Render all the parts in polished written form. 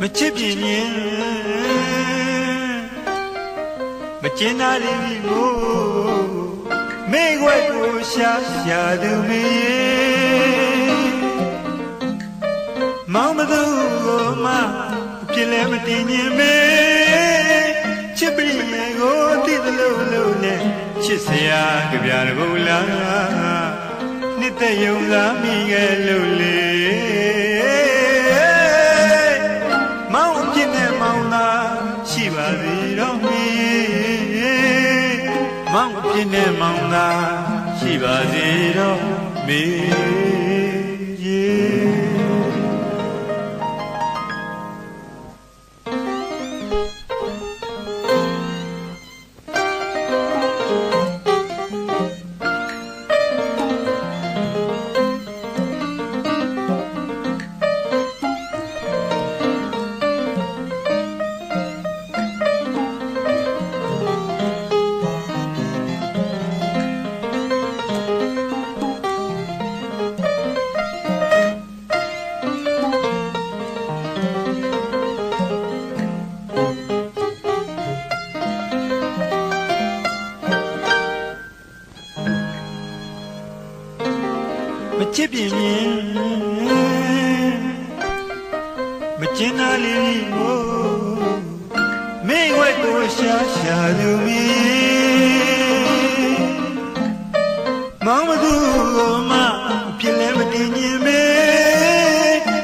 မချစ်ပြင်းရင်မကျင်နာလိမ့်မည်ကိုမိခွက်ကိုရှာသူမေမောင်မသူကိုမှဖြစ်လဲမတင်ရင်မေချစ်ပြီးမေကိုတိသလို့လို့နဲ့ချစ်စရာကြပြတကူလားနှစ်သက်ယုံလားမိခဲ့လို့လေမောင်ပြင်းနဲ့မောင်သာရှိပါသေးတော့မေမောင်ပြင်းနဲ့မောင်သာရှိပါသေးတော့မေမချစ်ပြင်းရင်မကျင်နာလိမ့်ကိုမိခွက်ကိုရှာသူမီမောင်မသူကိုမှဖြစ်လဲမတင်ရင်မေ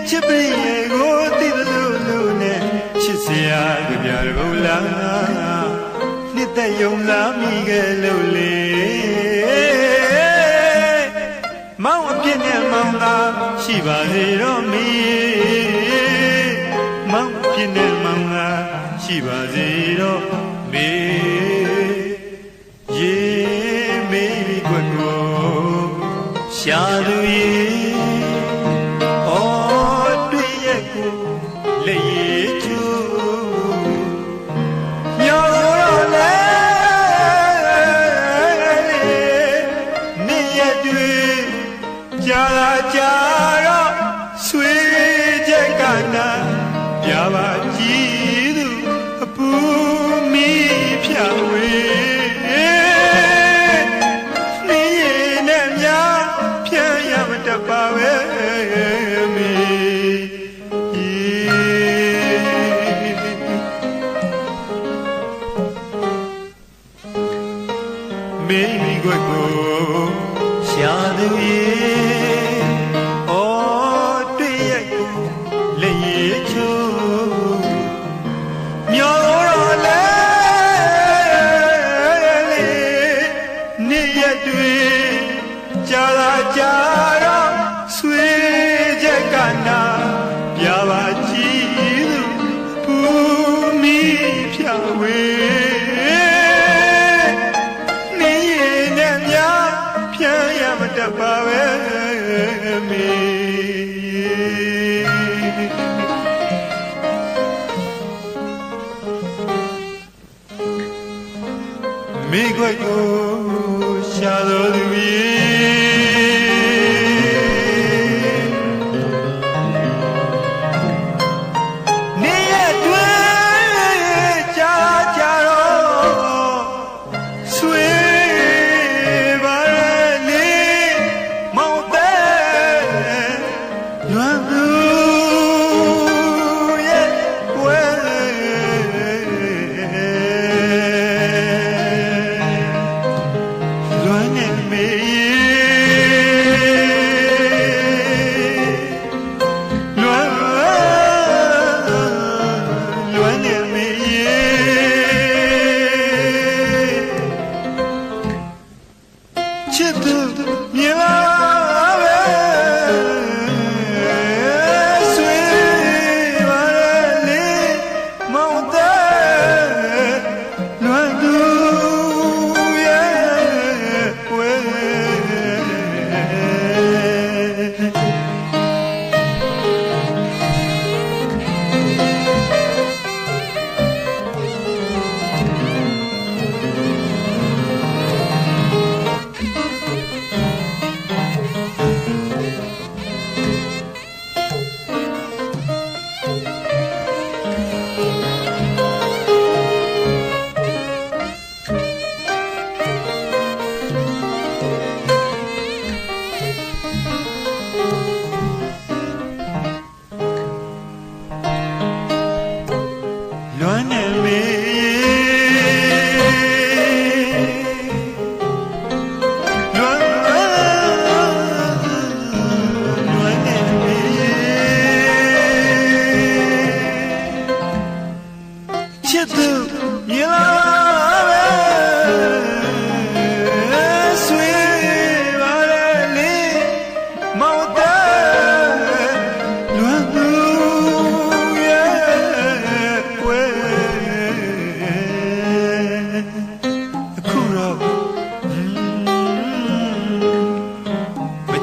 ချစ်ပြီးရေကိုသိသလိုလိုနဲ့ချစ်စရာကြပြတကူလားနှစ်သက်ယုံလားမိခဲ့လို့လေမောင်အပြစ်နဲ့မောင်သာရှိပါစေတော့မီမောင်အပြစ်နဲ့မောင်သာရှိပါစေတော့မေရေမေကွက်ကိုရှာသူရေအော်တွေ့ရဲ့ကိုလက်ရည်ချူမျောတော့လေနေရတွေ့ကြာတော့ဆွေချက်ကနာပြပါကြည်သူအပူမီဖြာဝေနေရနဲ့များဖြန်းရမတတ်ပါပဲမေမေမိကွက်ကိုရှာသူရေကြာတော့ဆွေချက်ကနာပြပါကြည်သူပူမီဖြာဝေနေရနဲ့များဖြန်းရမတတ်ပါပဲမေမိခွက်ကိုရှာတော်သူရေမေ လွမ်းနေမေလွမ်းနေမေချစ်သူမြင်လာ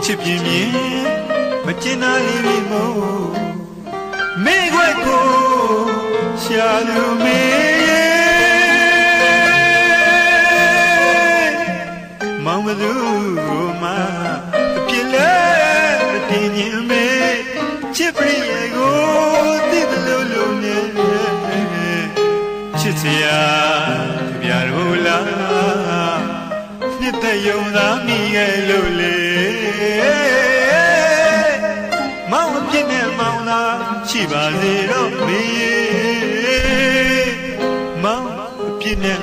ချစ်ပြင်းပြင်းမကျင်နာလေးလေးမို့မိခွက်ကိုရှာလူမေမောင်မသူမအပြစ်လဲမတင်ရင်မေချစ်ပြည့်ရဲ့ကိုသိသလိုလိုနဲ့ချစ်စရာကြပြလို့လားနှစ်သက်ယုံသားမိရဲ့လို့လေမောင်အပြစ်နဲ့မောင်သာရှိပါစေတော့မေမောင်အပြစ်နဲ့